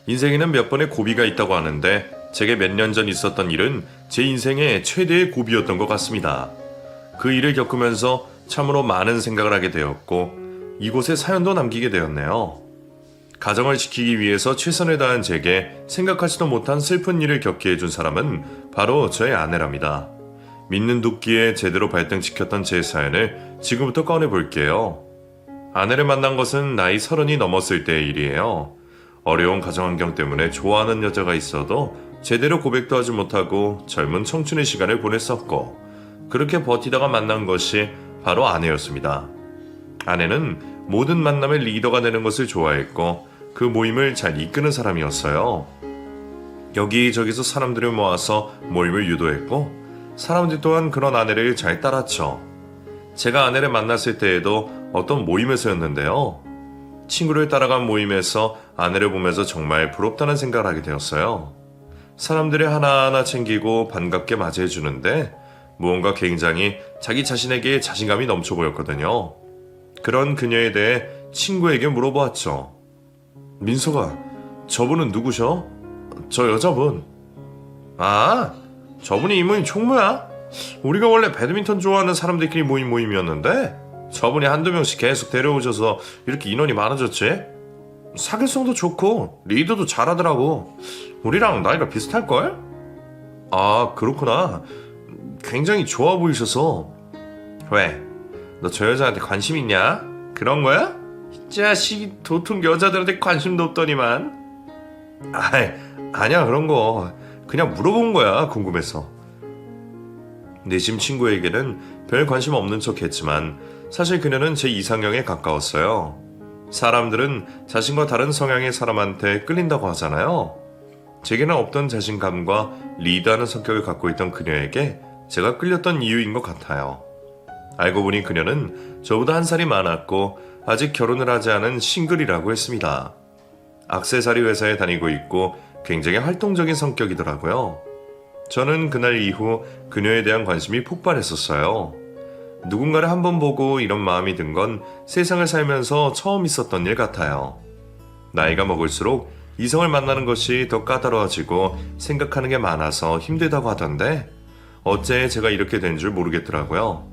인생에는 몇 번의 고비가 있다고 하는데 제게 몇 년 전 있었던 일은 제 인생의 최대의 고비였던 것 같습니다. 그 일을 겪으면서 참으로 많은 생각을 하게 되었고 이곳에 사연도 남기게 되었네요. 가정을 지키기 위해서 최선을 다한 제게 생각하지도 못한 슬픈 일을 겪게 해준 사람은 바로 저의 아내랍니다. 믿는 도끼에 제대로 발등시켰던 제 사연을 지금부터 꺼내볼게요. 아내를 만난 것은 나이 30이 넘었을 때의 일이에요. 어려운 가정환경 때문에 좋아하는 여자가 있어도 제대로 고백도 하지 못하고 젊은 청춘의 시간을 보냈었고 그렇게 버티다가 만난 것이 바로 아내였습니다. 아내는 모든 만남의 리더가 되는 것을 좋아했고 그 모임을 잘 이끄는 사람이었어요. 여기저기서 사람들을 모아서 모임을 유도했고 사람들 또한 그런 아내를 잘 따랐죠. 제가 아내를 만났을 때에도 어떤 모임에서였는데요. 친구를 따라간 모임에서 아내를 보면서 정말 부럽다는 생각을 하게 되었어요. 사람들이 하나하나 챙기고 반갑게 맞이해주는데 무언가 굉장히 자기 자신에게 자신감이 넘쳐 보였거든요. 그런 그녀에 대해 친구에게 물어보았죠. 민서가, 저분은 누구셔? 저 여자분. 아, 저분이 이 모임 총무야? 우리가 원래 배드민턴 좋아하는 사람들끼리 모인 모임이었는데 저분이 한두 명씩 계속 데려오셔서 이렇게 인원이 많아졌지? 사교성도 좋고 리더도 잘하더라고. 우리랑 나이가 비슷할걸? 아, 그렇구나. 굉장히 좋아 보이셔서. 왜? 너 저 여자한테 관심 있냐? 그런 거야? 이 자식이 도통 여자들한테 관심도 없더니만. 아니야, 그런 거 그냥 물어본 거야, 궁금해서. 내심 친구에게는 별 관심 없는 척 했지만 사실 그녀는 제 이상형에 가까웠어요. 사람들은 자신과 다른 성향의 사람한테 끌린다고 하잖아요. 제게는 없던 자신감과 리드하는 성격을 갖고 있던 그녀에게 제가 끌렸던 이유인 것 같아요. 알고 보니 그녀는 저보다 한 살이 많았고 아직 결혼을 하지 않은 싱글이라고 했습니다. 액세서리 회사에 다니고 있고 굉장히 활동적인 성격이더라고요. 저는 그날 이후 그녀에 대한 관심이 폭발했었어요. 누군가를 한번 보고 이런 마음이 든 건 세상을 살면서 처음 있었던 일 같아요. 나이가 먹을수록 이성을 만나는 것이 더 까다로워지고 생각하는 게 많아서 힘들다고 하던데 어째 제가 이렇게 된 줄 모르겠더라고요.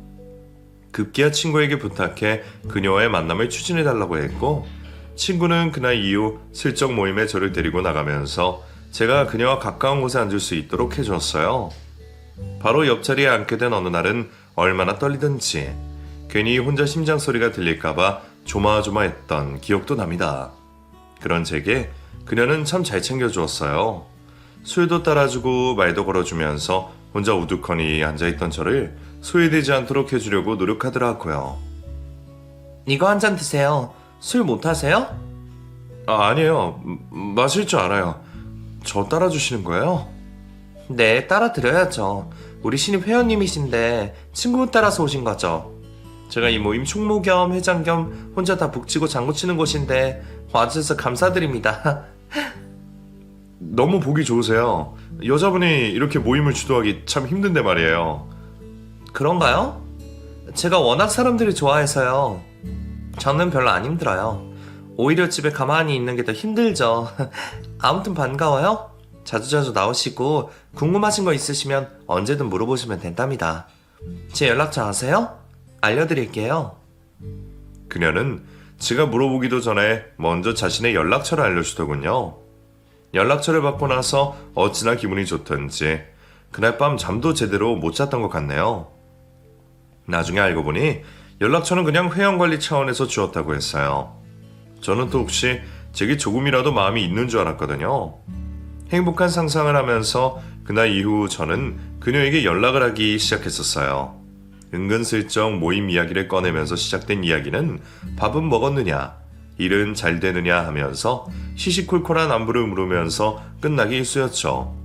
급기야 친구에게 부탁해 그녀와의 만남을 추진해달라고 했고 친구는 그날 이후 슬쩍 모임에 저를 데리고 나가면서 제가 그녀와 가까운 곳에 앉을 수 있도록 해주었어요. 바로 옆자리에 앉게 된 어느 날은 얼마나 떨리던지 괜히 혼자 심장 소리가 들릴까봐 조마조마했던 기억도 납니다. 그런 제게 그녀는 참 잘 챙겨주었어요. 술도 따라주고 말도 걸어주면서 혼자 우두커니 앉아있던 저를 소외되지 않도록 해주려고 노력하더라고요. 이거 한 잔 드세요. 술 못하세요? 아니에요. 마실 줄 알아요. 저 따라주시는 거예요? 네, 따라드려야죠. 우리 신입 회원님이신데 친구분 따라서 오신 거죠. 제가 이 모임 총무 겸 회장 겸 혼자 다 북치고 장구치는 곳인데 와주셔서 감사드립니다. 너무 보기 좋으세요. 여자분이 이렇게 모임을 주도하기 참 힘든데 말이에요. 그런가요? 제가 워낙 사람들이 좋아해서요. 저는 별로 안 힘들어요. 오히려 집에 가만히 있는 게 더 힘들죠. 아무튼 반가워요. 자주자주 나오시고 궁금하신 거 있으시면 언제든 물어보시면 된답니다. 제 연락처 아세요? 알려드릴게요. 그녀는 제가 물어보기도 전에 먼저 자신의 연락처를 알려주더군요. 연락처를 받고 나서 어찌나 기분이 좋던지 그날 밤 잠도 제대로 못 잤던 것 같네요. 나중에 알고 보니 연락처는 그냥 회원관리 차원에서 주었다고 했어요. 저는 또 혹시 제게 조금이라도 마음이 있는 줄 알았거든요. 행복한 상상을 하면서 그날 이후 저는 그녀에게 연락을 하기 시작했었어요. 은근슬쩍 모임 이야기를 꺼내면서 시작된 이야기는 밥은 먹었느냐, 일은 잘 되느냐 하면서 시시콜콜한 안부를 물으면서 끝나기 일쑤였죠.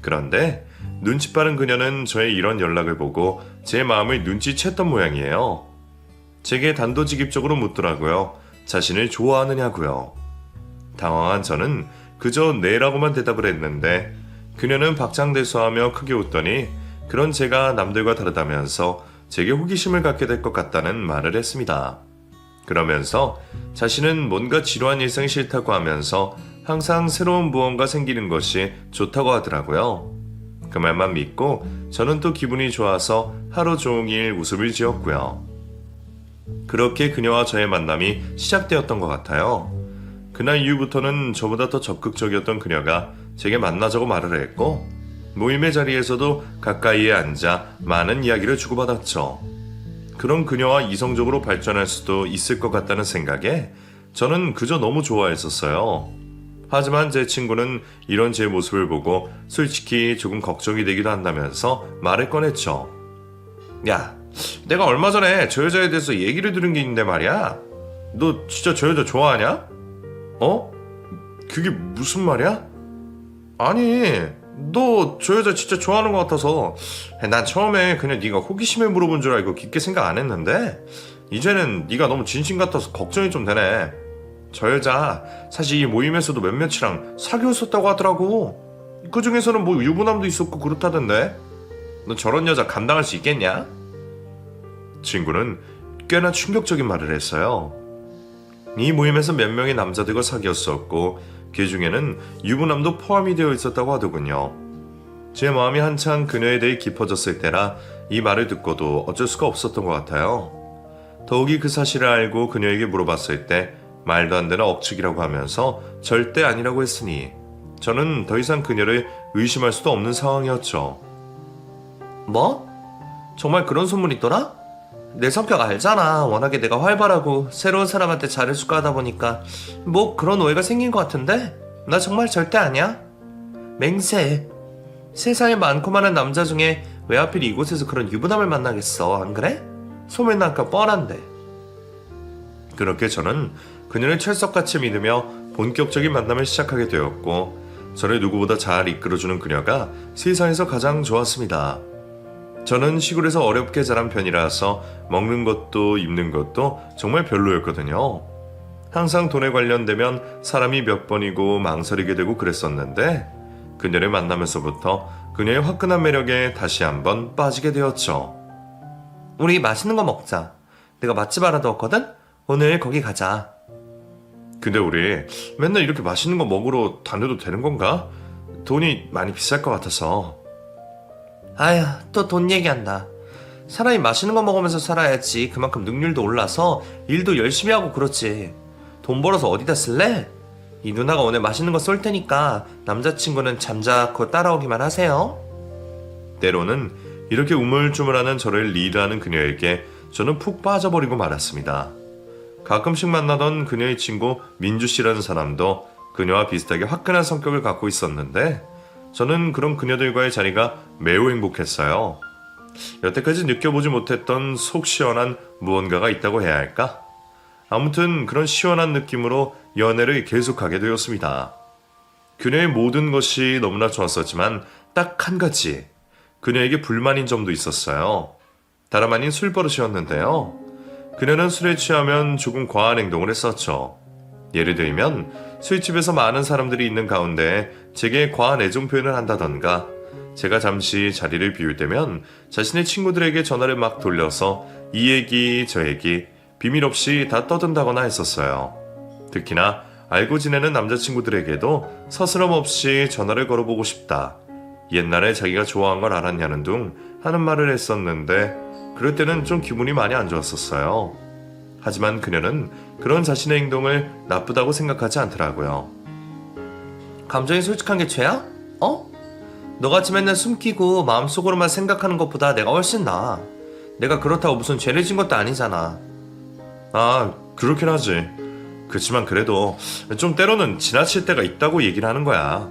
그런데 눈치 빠른 그녀는 저의 이런 연락을 보고 제 마음을 눈치챘던 모양이에요. 제게 단도직입적으로 묻더라고요. 자신을 좋아하느냐고요. 당황한 저는 그저 네라고만 대답을 했는데 그녀는 박장대소하며 크게 웃더니 그런 제가 남들과 다르다면서 제게 호기심을 갖게 될 것 같다는 말을 했습니다. 그러면서 자신은 뭔가 지루한 일상이 싫다고 하면서 항상 새로운 무언가 생기는 것이 좋다고 하더라고요. 그 말만 믿고 저는 또 기분이 좋아서 하루 종일 웃음을 지었고요. 그렇게 그녀와 저의 만남이 시작되었던 것 같아요. 그날 이후부터는 저보다 더 적극적이었던 그녀가 제게 만나자고 말을 했고, 모임의 자리에서도 가까이에 앉아 많은 이야기를 주고받았죠. 그런 그녀와 이성적으로 발전할 수도 있을 것 같다는 생각에 저는 그저 너무 좋아했었어요. 하지만 제 친구는 이런 제 모습을 보고 솔직히 조금 걱정이 되기도 한다면서 말을 꺼냈죠. 야, 내가 얼마 전에 저 여자에 대해서 얘기를 들은 게 있는데 말이야. 너 진짜 저 여자 좋아하냐? 어? 그게 무슨 말이야? 아니, 너 저 여자 진짜 좋아하는 것 같아서 난 처음에 그냥 네가 호기심에 물어본 줄 알고 깊게 생각 안 했는데 이제는 네가 너무 진심 같아서 걱정이 좀 되네. 저 여자 사실 이 모임에서도 몇몇이랑 사귀었었다고 하더라고. 그 중에서는 뭐 유부남도 있었고 그렇다던데. 너 저런 여자 감당할 수 있겠냐? 친구는 꽤나 충격적인 말을 했어요. 이 모임에서 몇 명의 남자들과 사귀었었고 그 중에는 유부남도 포함이 되어 있었다고 하더군요. 제 마음이 한창 그녀에 대해 깊어졌을 때라 이 말을 듣고도 어쩔 수가 없었던 것 같아요. 더욱이 그 사실을 알고 그녀에게 물어봤을 때 말도 안 되는 억측이라고 하면서 절대 아니라고 했으니 저는 더 이상 그녀를 의심할 수도 없는 상황이었죠. 뭐? 정말 그런 소문이 있더라? 내 성격 알잖아. 워낙에 내가 활발하고 새로운 사람한테 잘해줄까 하다 보니까 뭐 그런 오해가 생긴 것 같은데? 나 정말 절대 아니야. 맹세. 세상에 많고 많은 남자 중에 왜 하필 이곳에서 그런 유부남을 만나겠어, 안 그래? 소문난까 뻔한데. 그렇게 저는 그녀를 철석같이 믿으며 본격적인 만남을 시작하게 되었고 저를 누구보다 잘 이끌어주는 그녀가 세상에서 가장 좋았습니다. 저는 시골에서 어렵게 자란 편이라서 먹는 것도 입는 것도 정말 별로였거든요. 항상 돈에 관련되면 사람이 몇 번이고 망설이게 되고 그랬었는데 그녀를 만나면서부터 그녀의 화끈한 매력에 다시 한번 빠지게 되었죠. 우리 맛있는 거 먹자. 내가 맛집 알아두었거든? 오늘 거기 가자. 근데 우리 맨날 이렇게 맛있는 거 먹으러 다녀도 되는 건가? 돈이 많이 비쌀 것 같아서. 아휴, 또 돈 얘기한다. 사람이 맛있는 거 먹으면서 살아야지 그만큼 능률도 올라서 일도 열심히 하고 그렇지. 돈 벌어서 어디다 쓸래? 이 누나가 오늘 맛있는 거 쏠 테니까 남자친구는 잠자코 따라오기만 하세요. 때로는 이렇게 우물쭈물하는 저를 리드하는 그녀에게 저는 푹 빠져버리고 말았습니다. 가끔씩 만나던 그녀의 친구 민주씨라는 사람도 그녀와 비슷하게 화끈한 성격을 갖고 있었는데 저는 그런 그녀들과의 자리가 매우 행복했어요. 여태까지 느껴보지 못했던 속 시원한 무언가가 있다고 해야 할까? 아무튼 그런 시원한 느낌으로 연애를 계속하게 되었습니다. 그녀의 모든 것이 너무나 좋았었지만 딱 한 가지 그녀에게 불만인 점도 있었어요. 다름 아닌 술버릇이었는데요. 그녀는 술에 취하면 조금 과한 행동을 했었죠. 예를 들면 술집에서 많은 사람들이 있는 가운데 제게 과한 애정 표현을 한다던가 제가 잠시 자리를 비울 때면 자신의 친구들에게 전화를 막 돌려서 이 얘기 저 얘기 비밀 없이 다 떠든다거나 했었어요. 특히나 알고 지내는 남자친구들에게도 서스럼 없이 전화를 걸어보고 싶다. 옛날에 자기가 좋아한 걸 알았냐는 둥 하는 말을 했었는데 그럴 때는 좀 기분이 많이 안 좋았었어요. 하지만 그녀는 그런 자신의 행동을 나쁘다고 생각하지 않더라고요. 감정이 솔직한 게 죄야? 어? 너같이 맨날 숨기고 마음속으로만 생각하는 것보다 내가 훨씬 나아. 내가 그렇다고 무슨 죄를 진 것도 아니잖아. 아, 그렇긴 하지. 그렇지만 그래도 좀 때로는 지나칠 때가 있다고 얘기를 하는 거야.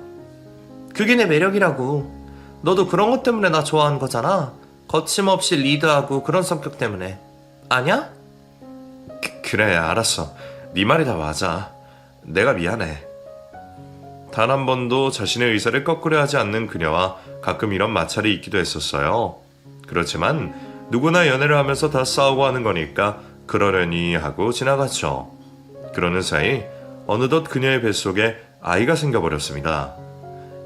그게 내 매력이라고. 너도 그런 것 때문에 나 좋아하는 거잖아. 거침없이 리드하고 그런 성격 때문에. 아냐? 그래, 알았어. 네 말이 다 맞아. 내가 미안해. 단 한 번도 자신의 의사를 거꾸려 하지 않는 그녀와 가끔 이런 마찰이 있기도 했었어요. 그렇지만 누구나 연애를 하면서 다 싸우고 하는 거니까 그러려니 하고 지나갔죠. 그러는 사이 어느덧 그녀의 뱃속에 아이가 생겨버렸습니다.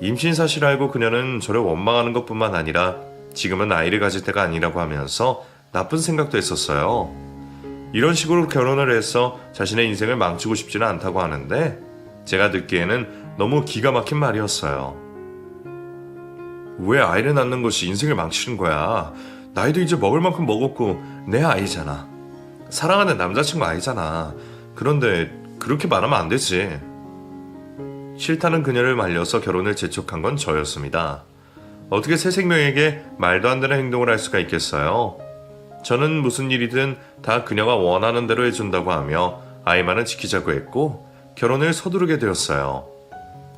임신 사실을 알고 그녀는 저를 원망하는 것뿐만 아니라 지금은 아이를 가질 때가 아니라고 하면서 나쁜 생각도 했었어요. 이런 식으로 결혼을 해서 자신의 인생을 망치고 싶지는 않다고 하는데 제가 듣기에는 너무 기가 막힌 말이었어요. 왜 아이를 낳는 것이 인생을 망치는 거야? 나이도 이제 먹을 만큼 먹었고 내 아이잖아. 사랑하는 남자친구 아이잖아. 그런데 그렇게 말하면 안 되지. 싫다는 그녀를 말려서 결혼을 재촉한 건 저였습니다. 어떻게 새 생명에게 말도 안 되는 행동을 할 수가 있겠어요? 저는 무슨 일이든 다 그녀가 원하는 대로 해준다고 하며 아이만은 지키자고 했고 결혼을 서두르게 되었어요.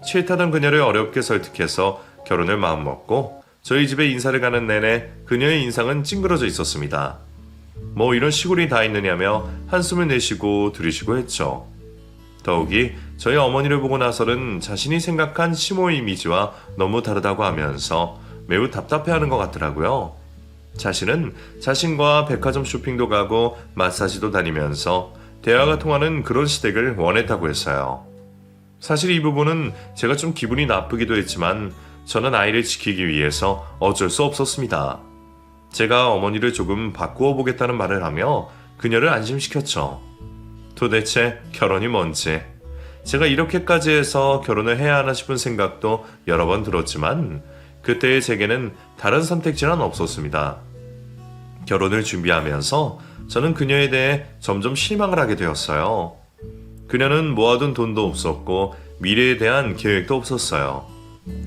싫다던 그녀를 어렵게 설득해서 결혼을 마음먹고 저희 집에 인사를 가는 내내 그녀의 인상은 찡그러져 있었습니다. 뭐 이런 시골이 다 있느냐며 한숨을 내쉬고 들이쉬고 했죠. 더욱이 저희 어머니를 보고 나서는 자신이 생각한 시모 이미지와 너무 다르다고 하면서 매우 답답해하는 것 같더라고요. 자신은 자신과 백화점 쇼핑도 가고 마사지도 다니면서 대화가 통하는 그런 시댁을 원했다고 했어요. 사실 이 부분은 제가 좀 기분이 나쁘기도 했지만 저는 아이를 지키기 위해서 어쩔 수 없었습니다. 제가 어머니를 조금 바꾸어 보겠다는 말을 하며 그녀를 안심시켰죠. 도대체 결혼이 뭔지, 제가 이렇게까지 해서 결혼을 해야 하나 싶은 생각도 여러 번 들었지만 그때의 제게는 다른 선택지는 없었습니다. 결혼을 준비하면서 저는 그녀에 대해 점점 실망을 하게 되었어요. 그녀는 모아둔 돈도 없었고 미래에 대한 계획도 없었어요.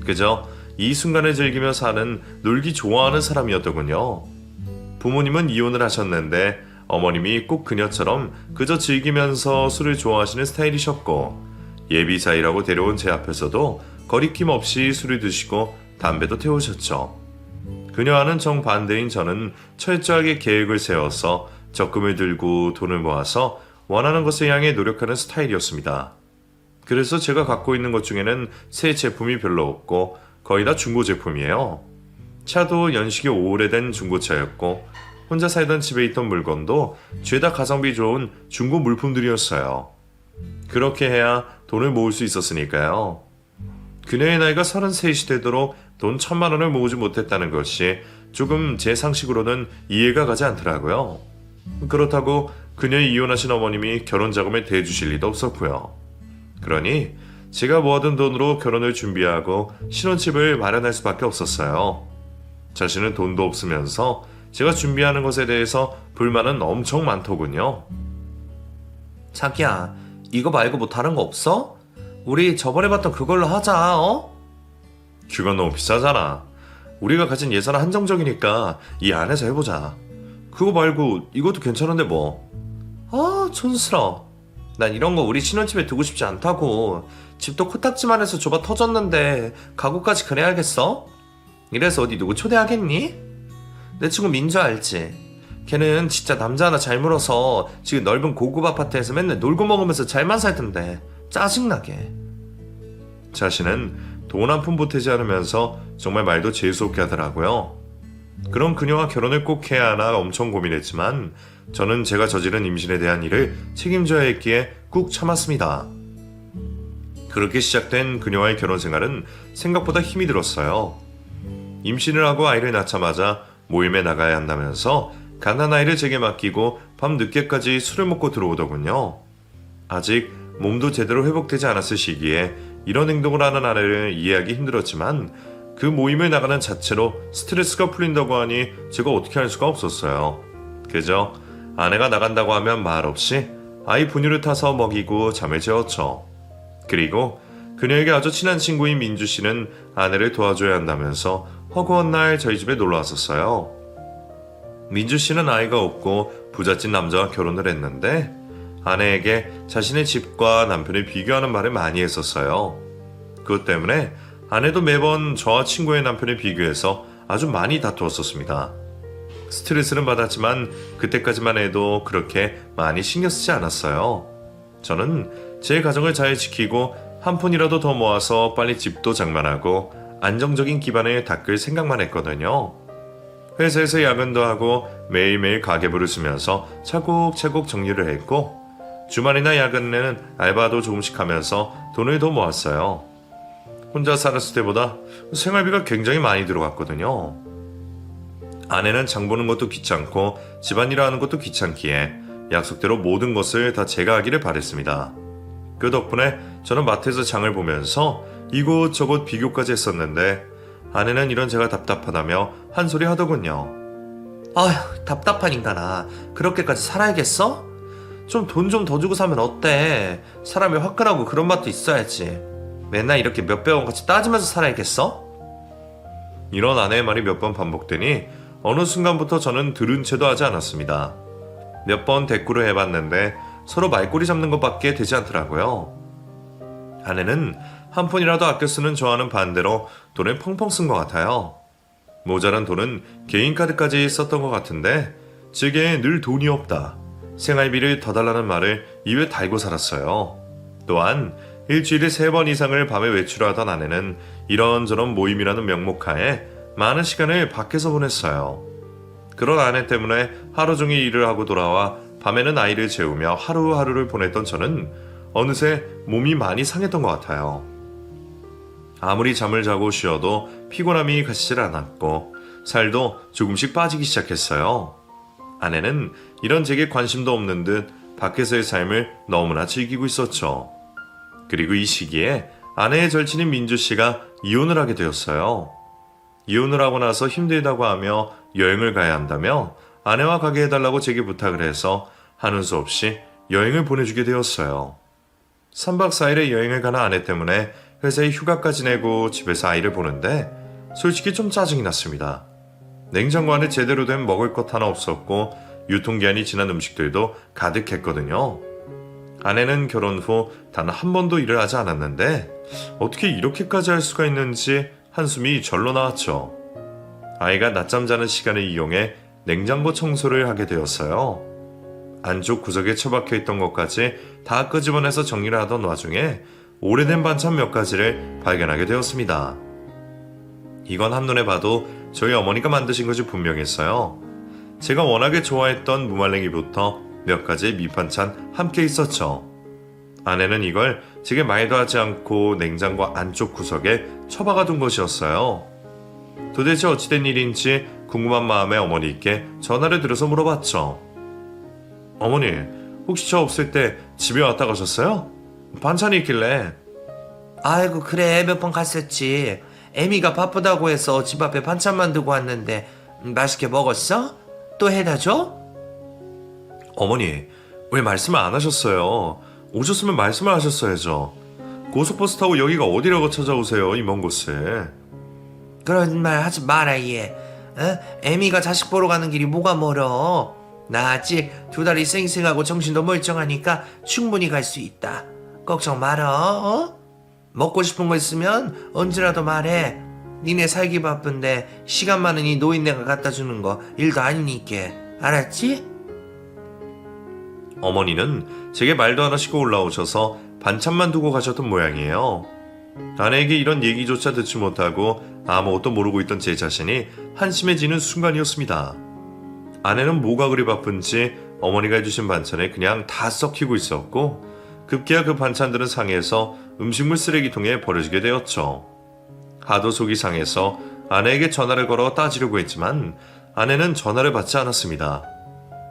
그저 이 순간을 즐기며 사는 놀기 좋아하는 사람이었더군요. 부모님은 이혼을 하셨는데 어머님이 꼭 그녀처럼 그저 즐기면서 술을 좋아하시는 스타일이셨고 예비사이라고 데려온 제 앞에서도 거리낌 없이 술을 드시고 담배도 태우셨죠. 그녀와는 정반대인 저는 철저하게 계획을 세워서 적금을 들고 돈을 모아서 원하는 것을 향해 노력하는 스타일이었습니다. 그래서 제가 갖고 있는 것 중에는 새 제품이 별로 없고 거의 다 중고 제품이에요. 차도 연식이 오래된 중고차였고 혼자 살던 집에 있던 물건도 죄다 가성비 좋은 중고 물품들이었어요. 그렇게 해야 돈을 모을 수 있었으니까요. 그녀의 나이가 33이 되도록 돈 1,000만 원을 모으지 못했다는 것이 조금 제 상식으로는 이해가 가지 않더라고요. 그렇다고 그녀의 이혼하신 어머님이 결혼 자금을 대주실 리도 없었고요. 그러니 제가 모아둔 돈으로 결혼을 준비하고 신혼집을 마련할 수밖에 없었어요. 자신은 돈도 없으면서 제가 준비하는 것에 대해서 불만은 엄청 많더군요. 자기야, 이거 말고 뭐 다른 거 없어? 우리 저번에 봤던 그걸로 하자, 어? 그건 너무 비싸잖아. 우리가 가진 예산은 한정적이니까 이 안에서 해보자. 그거 말고 이것도 괜찮은데 뭐. 아, 촌스러워. 난 이런 거 우리 신혼집에 두고 싶지 않다고. 집도 코딱지만 해서 좁아 터졌는데 가구까지 그래야겠어? 이래서 어디 누구 초대하겠니? 내 친구 민주 알지? 걔는 진짜 남자 하나 잘 물어서 지금 넓은 고급 아파트에서 맨날 놀고 먹으면서 잘만 살던데 짜증나게. 자신은 돈 한 푼 보태지 않으면서 정말 말도 재수없게 하더라고요. 그럼 그녀와 결혼을 꼭 해야 하나 엄청 고민했지만 저는 제가 저지른 임신에 대한 일을 책임져야 했기에 꾹 참았습니다. 그렇게 시작된 그녀와의 결혼 생활은 생각보다 힘이 들었어요. 임신을 하고 아이를 낳자마자 모임에 나가야 한다면서 갓난아이를 제게 맡기고 밤 늦게까지 술을 먹고 들어오더군요. 아직 몸도 제대로 회복되지 않았을 시기에 이런 행동을 하는 아내를 이해하기 힘들었지만 그 모임을 나가는 자체로 스트레스가 풀린다고 하니 제가 어떻게 할 수가 없었어요. 그저 아내가 나간다고 하면 말없이 아이 분유를 타서 먹이고 잠을 재웠죠. 그리고 그녀에게 아주 친한 친구인 민주 씨는 아내를 도와줘야 한다면서 허구한 날 저희 집에 놀러 왔었어요. 민주 씨는 아이가 없고 부잣집 남자와 결혼을 했는데 아내에게 자신의 집과 남편을 비교하는 말을 많이 했었어요. 그것 때문에 아내도 매번 저와 친구의 남편을 비교해서 아주 많이 다투었었습니다. 스트레스는 받았지만 그때까지만 해도 그렇게 많이 신경 쓰지 않았어요. 저는 제 가정을 잘 지키고 한 푼이라도 더 모아서 빨리 집도 장만하고 안정적인 기반을 닦을 생각만 했거든요. 회사에서 야근도 하고 매일매일 가계부를 쓰면서 차곡차곡 정리를 했고 주말이나 야근에는 알바도 조금씩 하면서 돈을 더 모았어요. 혼자 살았을 때보다 생활비가 굉장히 많이 들어갔거든요. 아내는 장 보는 것도 귀찮고 집안일 하는 것도 귀찮기에 약속대로 모든 것을 다 제가 하기를 바랬습니다. 그 덕분에 저는 마트에서 장을 보면서 이곳저곳 비교까지 했었는데 아내는 이런 제가 답답하다며 한 소리 하더군요. 아휴, 답답한 인간아. 그렇게까지 살아야겠어? 좀 돈 좀 더 주고 사면 어때? 사람이 화끈하고 그런 맛도 있어야지. 맨날 이렇게 몇백 원 같이 따지면서 살아야겠어? 이런 아내의 말이 몇 번 반복되니 어느 순간부터 저는 들은 채도 하지 않았습니다. 몇 번 대꾸를 해봤는데 서로 말꼬리 잡는 것밖에 되지 않더라고요. 아내는 한 푼이라도 아껴 쓰는 저와는 반대로 돈을 펑펑 쓴 것 같아요. 모자란 돈은 개인카드까지 썼던 것 같은데 제게 늘 돈이 없다, 생활비를 더 달라는 말을 입에 달고 살았어요. 또한 일주일에 3번 이상을 밤에 외출하던 아내는 이런저런 모임이라는 명목하에 많은 시간을 밖에서 보냈어요. 그런 아내 때문에 하루 종일 일을 하고 돌아와 밤에는 아이를 재우며 하루하루를 보냈던 저는 어느새 몸이 많이 상했던 것 같아요. 아무리 잠을 자고 쉬어도 피곤함이 가시질 않았고 살도 조금씩 빠지기 시작했어요. 아내는 이런 제게 관심도 없는 듯 밖에서의 삶을 너무나 즐기고 있었죠. 그리고 이 시기에 아내의 절친인 민주 씨가 이혼을 하게 되었어요. 이혼을 하고 나서 힘들다고 하며 여행을 가야 한다며 아내와 가게 해달라고 제게 부탁을 해서 하는 수 없이 여행을 보내주게 되었어요. 3박 4일의 여행을 가는 아내 때문에 회사에 휴가까지 내고 집에서 아이를 보는데 솔직히 좀 짜증이 났습니다. 냉장고 안에 제대로 된 먹을 것 하나 없었고 유통기한이 지난 음식들도 가득했거든요. 아내는 결혼 후 단 한 번도 일을 하지 않았는데 어떻게 이렇게까지 할 수가 있는지 한숨이 절로 나왔죠. 아이가 낮잠 자는 시간을 이용해 냉장고 청소를 하게 되었어요. 안쪽 구석에 처박혀 있던 것까지 다 끄집어내서 정리를 하던 와중에 오래된 반찬 몇 가지를 발견하게 되었습니다. 이건 한눈에 봐도 저희 어머니가 만드신 것이 분명했어요. 제가 워낙에 좋아했던 무말랭이부터 몇 가지의 밑반찬 함께 있었죠. 아내는 이걸 제게 말도 하지 않고 냉장고 안쪽 구석에 처박아 둔 것이었어요. 도대체 어찌된 일인지 궁금한 마음에 어머니께 전화를 드려서 물어봤죠. 어머니, 혹시 저 없을 때 집에 왔다 가셨어요? 반찬이 있길래. 아이고, 그래, 몇 번 갔었지. 애미가 바쁘다고 해서 집 앞에 반찬 만들고 왔는데 맛있게 먹었어? 또 해다 줘? 어머니, 왜 말씀을 안 하셨어요? 오셨으면 말씀을 하셨어야죠. 고속버스 타고 여기가 어디라고 찾아오세요, 이 먼 곳에. 그런 말 하지 마라, 얘. 애미가 자식 보러 가는 길이 뭐가 멀어. 나 아직 2다리 쌩쌩하고 정신도 멀쩡하니까 충분히 갈 수 있다. 걱정 말어. 어? 먹고 싶은 거 있으면 언제라도 말해. 니네 살기 바쁜데 시간 많으니 노인네가 갖다 주는 거 일도 아니니까. 알았지? 어머니는 제게 말도 안 하시고 올라오셔서 반찬만 두고 가셨던 모양이에요. 아내에게 이런 얘기조차 듣지 못하고 아무것도 모르고 있던 제 자신이 한심해지는 순간이었습니다. 아내는 뭐가 그리 바쁜지 어머니가 해주신 반찬에 그냥 다 썩히고 있었고 급기야 그 반찬들은 상해서 음식물 쓰레기통에 버려지게 되었죠. 하도 속이 상해서 아내에게 전화를 걸어 따지려고 했지만 아내는 전화를 받지 않았습니다.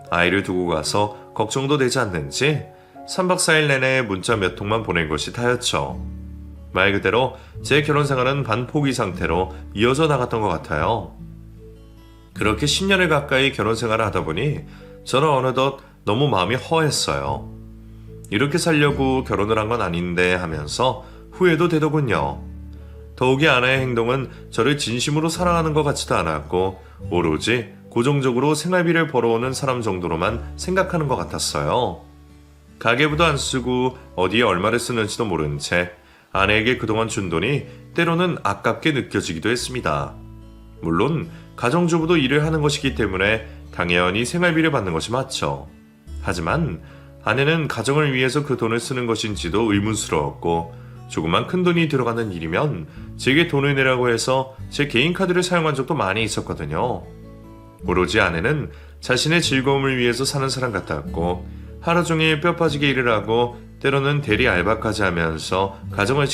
아이를 두고 가서 걱정도 되지 않는지 3박 4일 내내 문자 몇 통만 보낸 것이 다였죠. 말 그대로 제 결혼 생활은 반포기 상태로 이어져 나갔던 것 같아요. 그렇게 10년을 가까이 결혼 생활을 하다 보니 저는 어느덧 너무 마음이 허했어요. 이렇게 살려고 결혼을 한 건 아닌데 하면서 후회도 되더군요. 더욱이 아내의 행동은 저를 진심으로 사랑하는 것 같지도 않았고 오로지 고정적으로 생활비를 벌어오는 사람 정도로만 생각하는 것 같았어요. 가계부도 안 쓰고 어디에 얼마를 쓰는지도 모른 채 아내에게 그동안 준 돈이 때로는 아깝게 느껴지기도 했습니다. 물론 가정주부도 일을 하는 것이기 때문에 당연히 생활비를 받는 것이 맞죠. 하지만 아내는 가정을 위해서 그 돈을 쓰는 것인지도 의문스러웠고 조그만 큰 돈이 들어가는 일이면 제게 돈을 내라고 해서 제 개인 카드를 사용한 적도 많이 있었거든요. 오로지 아내는 자신의 즐거움을 위해서 사는 사람 같았고 하루 종일 뼈 빠지게 일을 하고 때로는 대리 알바까지 하면서 가정을